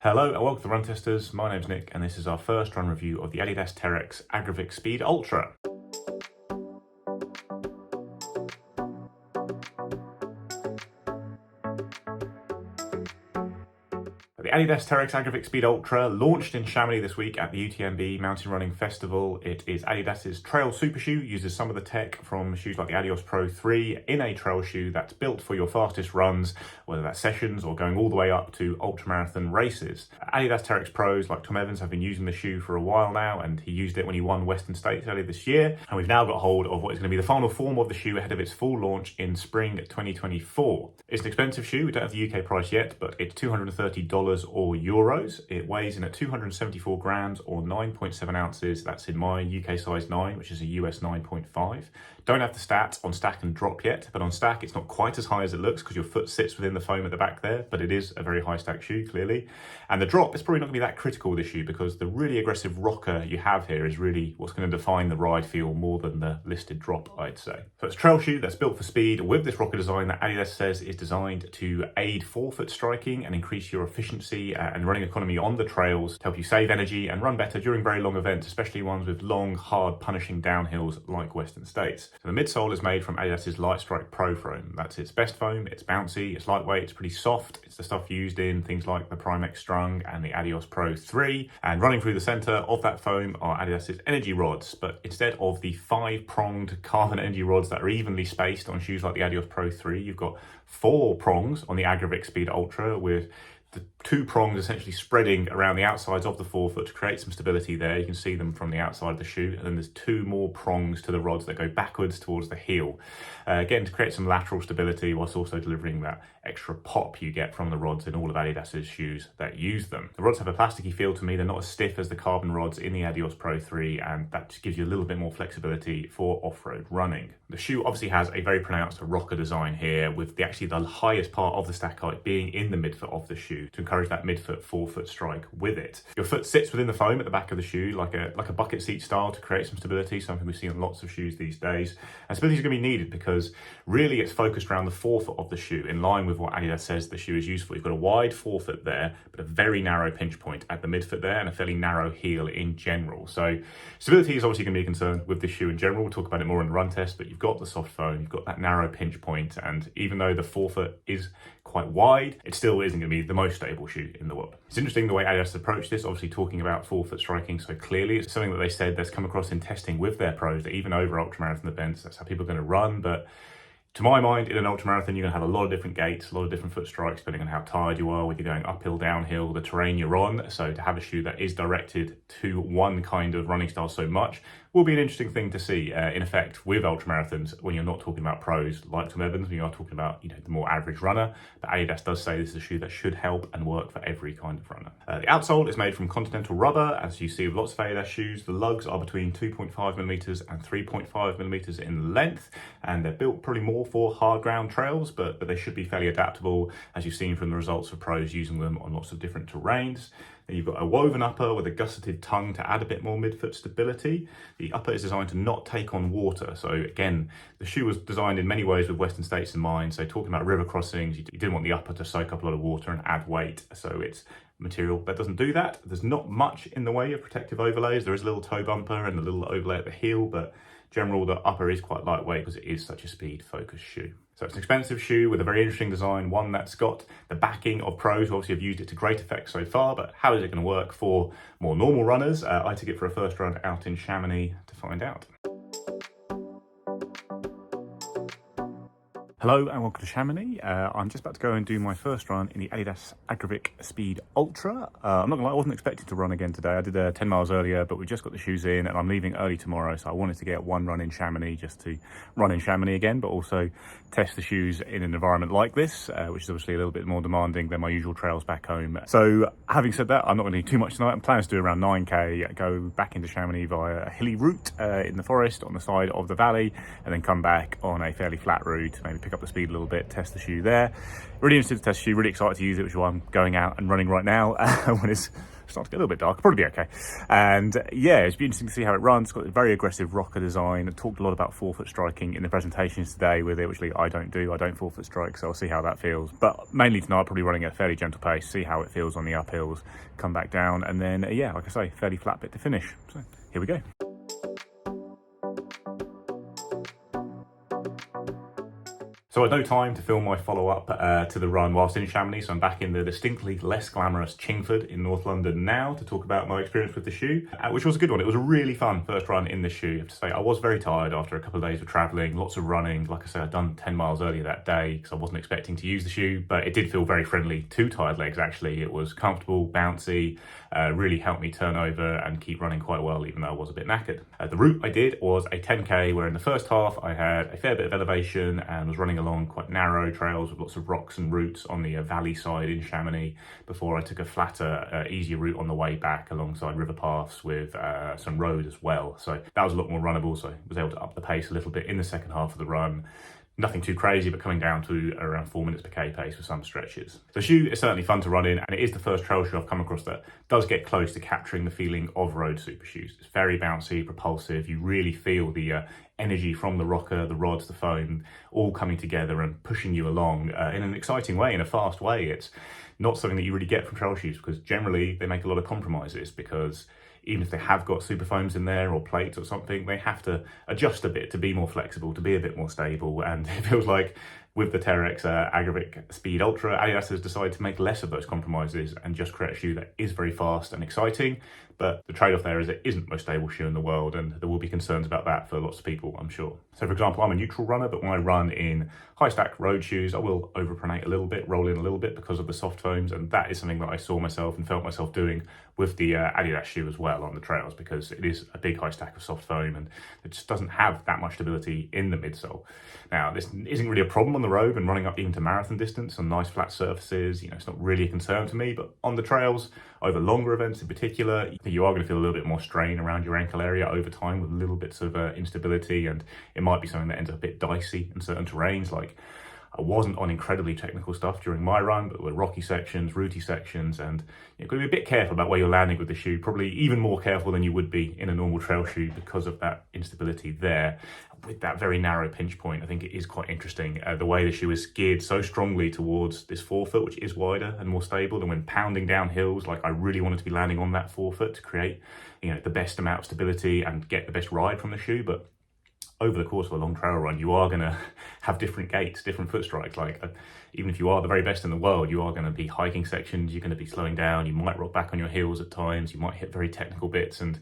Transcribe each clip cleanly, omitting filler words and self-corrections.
Hello and welcome to Run Testers. My name's Nick and this is our first run review of the Adidas Terrex Agravic Speed Ultra. The Adidas Terrex Agravic Speed Ultra launched in Chamonix this week at the UTMB Mountain Running Festival. It is Adidas's trail super shoe, uses some of the tech from shoes like the Adios Pro 3 in a trail shoe that's built for your fastest runs, whether that's sessions or going all the way up to ultramarathon races. Adidas Terrex pros like Tom Evans have been using the shoe for a while now, and he used it when he won Western States earlier this year. And we've now got hold of what is going to be the final form of the shoe ahead of its full launch in spring 2024. It's an expensive shoe. We don't have the UK price yet, but it's $230 or euros. It weighs in at 274 grams or 9.7 ounces. That's in my UK size 9, which is a US 9.5. Don't have the stats on stack and drop yet, but on stack it's not quite as high as it looks because your foot sits within the foam at the back there, but it is a very high stack shoe, clearly. And the drop is probably not going to be that critical with this shoe because the really aggressive rocker you have here is really what's going to define the ride feel more than the listed drop, I'd say. So it's a trail shoe that's built for speed with this rocker design that Adidas says is designed to aid forefoot striking and increase your efficiency and running economy on the trails to help you save energy and run better during very long events, especially ones with long, hard, punishing downhills like Western States. So the midsole is made from Adidas's Light Strike Pro foam. That's its best foam. It's bouncy, it's lightweight, it's pretty soft. It's the stuff used in things like the Primex Strung and the Adios Pro 3. And running through the center of that foam are Adidas's energy rods, but instead of the 5-pronged carbon energy rods that are evenly spaced on shoes like the Adios Pro 3, you've got 4 prongs on the Agravic Speed Ultra with the 2 prongs essentially spreading around the outsides of the forefoot to create some stability there. You can see them from the outside of the shoe. And then there's 2 more prongs to the rods that go backwards towards the heel. Again, to create some lateral stability whilst also delivering that extra pop you get from the rods in all of Adidas's shoes that use them. The rods have a plasticky feel to me. They're not as stiff as the carbon rods in the Adios Pro 3, and that just gives you a little bit more flexibility for off-road running. The shoe obviously has a very pronounced rocker design here, with the highest part of the stack height being in the midfoot of the shoe to encourage that midfoot forefoot strike with it. Your foot sits within the foam at the back of the shoe like a bucket seat style to create some stability, something we see on lots of shoes these days. And stability is going to be needed because really it's focused around the forefoot of the shoe, in line with what Adidas says the shoe is used for. You've got a wide forefoot there, but a very narrow pinch point at the midfoot there and a fairly narrow heel in general. So stability is obviously going to be a concern with this shoe in general. We'll talk about it more in the run test, but you've got the soft foam, you've got that narrow pinch point, and even though the forefoot is quite wide, it still isn't going to be the most stable shoe in the world. It's interesting the way Adidas approached this, obviously talking about forefoot striking so clearly. It's something that they said that's come across in testing with their pros, that even over ultramarathon events, that's how people are going to run. But to my mind, in an ultramarathon, you're going to have a lot of different gaits, a lot of different foot strikes, depending on how tired you are, whether you're going uphill, downhill, the terrain you're on. So to have a shoe that is directed to one kind of running style so much will be an interesting thing to see in effect with ultramarathons when you're not talking about pros like Tom Evans, when you are talking about the more average runner. But Adidas does say this is a shoe that should help and work for every kind of runner. The outsole is made from continental rubber, as you see with lots of Adidas shoes. The lugs are between 2.5mm and 3.5mm in length, and they're built probably more for hard ground trails, but they should be fairly adaptable, as you've seen from the results of pros using them on lots of different terrains. Then you've got a woven upper with a gusseted tongue to add a bit more midfoot stability. The upper is designed to not take on water. So again, the shoe was designed in many ways with Western States in mind. So talking about river crossings, you didn't want the upper to soak up a lot of water and add weight. So it's material that doesn't do that. There's not much in the way of protective overlays. There is a little toe bumper and a little overlay at the heel, but general, the upper is quite lightweight because it is such a speed focused shoe. So it's an expensive shoe with a very interesting design, one that's got the backing of pros who obviously have used it to great effect so far, but how is it going to work for more normal runners? I took it for a first run out in Chamonix to find out. Hello and welcome to Chamonix. I'm just about to go and do my first run in the Adidas Agravic Speed Ultra. I'm not gonna lie, I wasn't expecting to run again today. I did 10 miles earlier, but we just got the shoes in and I'm leaving early tomorrow. So I wanted to get one run in Chamonix just to run in Chamonix again, but also test the shoes in an environment like this, which is obviously a little bit more demanding than my usual trails back home. So having said that, I'm not gonna do too much tonight. I'm planning to do around 9K, go back into Chamonix via a hilly route in the forest on the side of the valley, and then come back on a fairly flat route, maybe pick up the speed a little bit, test the shoe there. Really interested to test the shoe, really excited to use it, which is why I'm going out and running right now when it's starting to get a little bit dark. Probably be okay. And yeah, it's be interesting to see how it runs. It's got a very aggressive rocker design. I talked a lot about forefoot striking in the presentations today with it, which I don't do. I don't forefoot strike, so I'll see how that feels. But mainly tonight, probably running at a fairly gentle pace, see how it feels on the uphills, come back down, and then yeah, like I say, fairly flat bit to finish. So here we go. So I had no time to film my follow-up to the run whilst in Chamonix, so I'm back in the distinctly less glamorous Chingford in North London now to talk about my experience with the shoe, which was a good one. It was a really fun first run in the shoe. I have to say, I was very tired after a couple of days of travelling, lots of running. Like I said, I'd done 10 miles earlier that day because I wasn't expecting to use the shoe, but it did feel very friendly to tired legs actually. It was comfortable, bouncy, really helped me turn over and keep running quite well, even though I was a bit knackered. The route I did was a 10K, where in the first half I had a fair bit of elevation and was running along quite narrow trails with lots of rocks and roots on the valley side in Chamonix before I took a flatter, easier route on the way back alongside river paths with some road as well. So that was a lot more runnable, so I was able to up the pace a little bit in the second half of the run. Nothing too crazy, but coming down to around 4 minutes per K pace for some stretches. The shoe is certainly fun to run in, and it is the first trail shoe I've come across that does get close to capturing the feeling of road super shoes. It's very bouncy, propulsive. You really feel the energy from the rocker, the rods, the foam, all coming together and pushing you along in an exciting way, in a fast way. It's not something that you really get from trail shoes because generally they make a lot of compromises because even if they have got super foams in there or plates or something, they have to adjust a bit to be more flexible, to be a bit more stable. And it feels like with the Terrex Agravic Speed Ultra, Adidas has decided to make less of those compromises and just create a shoe that is very fast and exciting. But the trade-off there is it isn't the most stable shoe in the world, and there will be concerns about that for lots of people, I'm sure. So for example, I'm a neutral runner, but when I run in high stack road shoes, I will overpronate a little bit, roll in a little bit because of the soft foams, and that is something that I saw myself and felt myself doing with the Adidas shoe as well on the trails, because it is a big high stack of soft foam and it just doesn't have that much stability in the midsole. Now, this isn't really a problem on the road and running up even to marathon distance on nice flat surfaces. You know, it's not really a concern to me, but on the trails, over longer events in particular, you are going to feel a little bit more strain around your ankle area over time with little bits of instability, and it might be something that ends up a bit dicey in certain terrains. Like, I wasn't on incredibly technical stuff during my run, but there were rocky sections, rooty sections, and you've got to be a bit careful about where you're landing with the shoe, probably even more careful than you would be in a normal trail shoe because of that instability there. With that very narrow pinch point, I think it is quite interesting the way the shoe is geared so strongly towards this forefoot, which is wider and more stable. And when pounding down hills, like I really wanted to be landing on that forefoot to create, you know, the best amount of stability and get the best ride from the shoe. But over the course of a long trail run, you are going to have different gaits, different foot strikes. Like even if you are the very best in the world, you are going to be hiking sections, you're going to be slowing down, you might rock back on your heels at times, you might hit very technical bits, and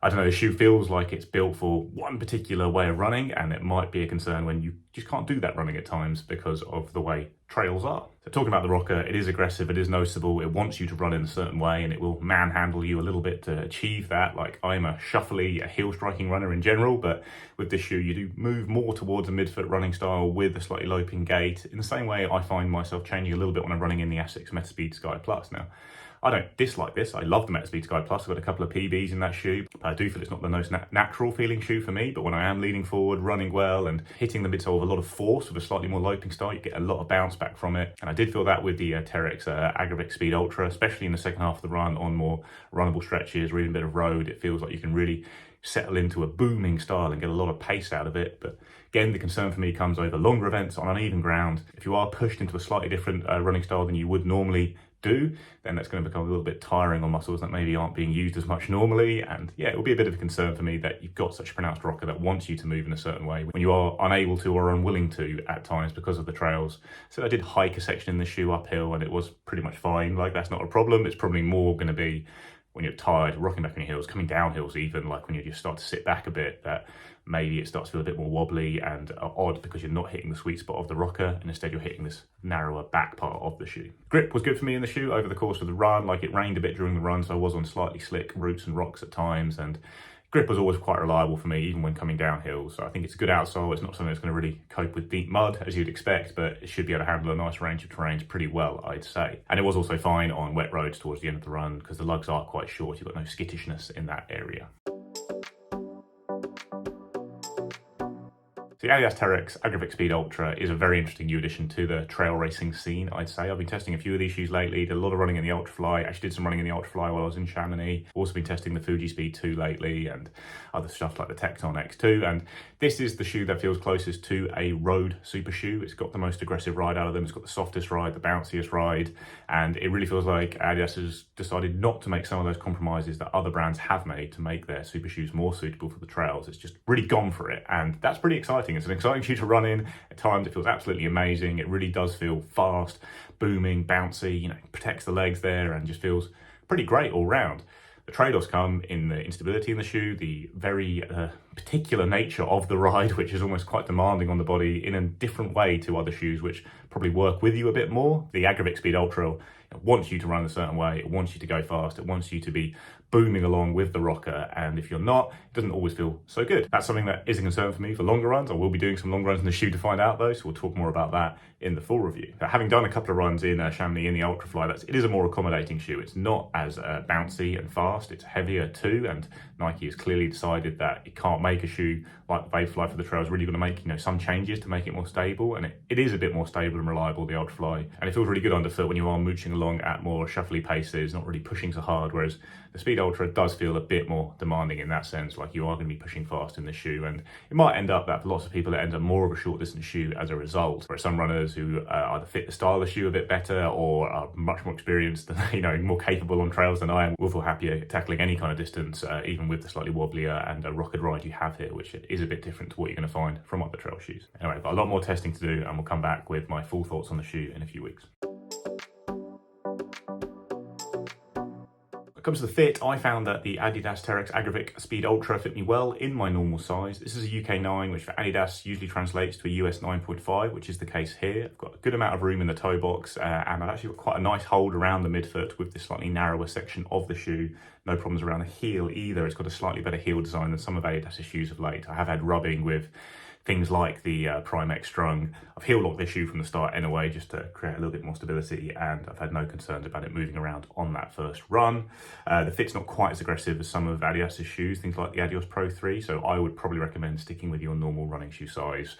I don't know, the shoe feels like it's built for one particular way of running, and it might be a concern when you just can't do that running at times because of the way trails are. So talking about the rocker, it is aggressive, it is noticeable, it wants you to run in a certain way, and it will manhandle you a little bit to achieve that. Like, I'm a shuffly, a heel striking runner in general, but with this shoe, you do move more towards a midfoot running style with a slightly loping gait. In the same way, I find myself changing a little bit when I'm running in the Asics Metaspeed Sky Plus. Now, I don't dislike this. I love the Metaspeed Sky Plus. I've got a couple of PBs in that shoe. I do feel it's not the most natural feeling shoe for me, but when I am leaning forward, running well, and hitting the midsole with a lot of force with a slightly more loping style, you get a lot of bounce back from it. And I did feel that with the Terrex Agravic Speed Ultra, especially in the second half of the run on more runnable stretches or even a bit of road. It feels like you can really settle into a booming style and get a lot of pace out of it. But again, the concern for me comes over longer events on uneven ground. If you are pushed into a slightly different running style than you would normally do, then that's going to become a little bit tiring on muscles that maybe aren't being used as much normally. And yeah, it will be a bit of a concern for me that you've got such a pronounced rocker that wants you to move in a certain way when you are unable to or unwilling to at times because of the trails. So I did hike a section in the shoe uphill and it was pretty much fine. Like, that's not a problem. It's probably more going to be when you're tired, rocking back on your heels, coming down hills even, like when you just start to sit back a bit, that maybe it starts to feel a bit more wobbly and odd because you're not hitting the sweet spot of the rocker, and instead you're hitting this narrower back part of the shoe. Grip was good for me in the shoe over the course of the run. Like, it rained a bit during the run, so I was on slightly slick roots and rocks at times, and grip was always quite reliable for me, even when coming down hills. So I think it's a good outsole. It's not something that's going to really cope with deep mud, as you'd expect, but it should be able to handle a nice range of terrains pretty well, I'd say. And it was also fine on wet roads towards the end of the run, because the lugs are quite short. You've got no skittishness in that area. The Adidas Terrex Agravic Speed Ultra is a very interesting new addition to the trail racing scene, I'd say. I've been testing a few of these shoes lately, did a lot of running in the Ultrafly, actually did some running in the Ultrafly while I was in Chamonix. Also been testing the Fuji Speed 2 lately and other stuff like the Tecton X2. And this is the shoe that feels closest to a road super shoe. It's got the most aggressive ride out of them. It's got the softest ride, the bounciest ride. And it really feels like Adidas has decided not to make some of those compromises that other brands have made to make their super shoes more suitable for the trails. It's just really gone for it. And that's pretty exciting. It's an exciting shoe to run in. At times it feels absolutely amazing. It really does feel fast, booming, bouncy, you know, protects the legs there and just feels pretty great all round. The trade-offs come in the instability in the shoe, the very particular nature of the ride, which is almost quite demanding on the body in a different way to other shoes, which probably work with you a bit more. The Agravic Speed Ultra wants you to run a certain way, it wants you to go fast, it wants you to be booming along with the rocker, and if you're not, it doesn't always feel so good. That's something that is a concern for me for longer runs. I will be doing some long runs in the shoe to find out though, so we'll talk more about that in the full review. Now, having done a couple of runs in Chamonix in the Ultrafly, it is a more accommodating shoe. It's not as bouncy and fast, it's heavier too, and Nike has clearly decided that it can't make a shoe like the Vaporfly for the trail. Is really going to make, you know, some changes to make it more stable, and it is a bit more stable and reliable, the Ultrafly, and it feels really good underfoot when you are mooching along at more shuffly paces, not really pushing so hard, whereas the Speed Ultra does feel a bit more demanding in that sense, like you are going to be pushing fast in the shoe, and it might end up that for lots of people it ends up more of a short distance shoe as a result, whereas some runners who either fit the style of the shoe a bit better or are much more experienced and, you know, more capable on trails than I am, will feel happier tackling any kind of distance, even with the slightly wobblier and rocketed ride you have here, which is a bit different to what you're going to find from other trail shoes. Anyway, I've got a lot more testing to do, and we'll come back with my full thoughts on the shoe in a few weeks. When it comes to the fit, I found that the Adidas Terrex Agravic Speed Ultra fit me well in my normal size. This is a UK 9, which for Adidas usually translates to a US 9.5, which is the case here. I've got a good amount of room in the toe box, and I've actually got quite a nice hold around the midfoot with this slightly narrower section of the shoe. No problems around the heel either. It's got a slightly better heel design than some of Adidas's shoes of late. I have had rubbing with things like the Prime X Strung. I've heel locked this shoe from the start anyway, just to create a little bit more stability, and I've had no concerns about it moving around on that first run. The fit's not quite as aggressive as some of Adidas's shoes, things like the Adidas Pro 3, so I would probably recommend sticking with your normal running shoe size.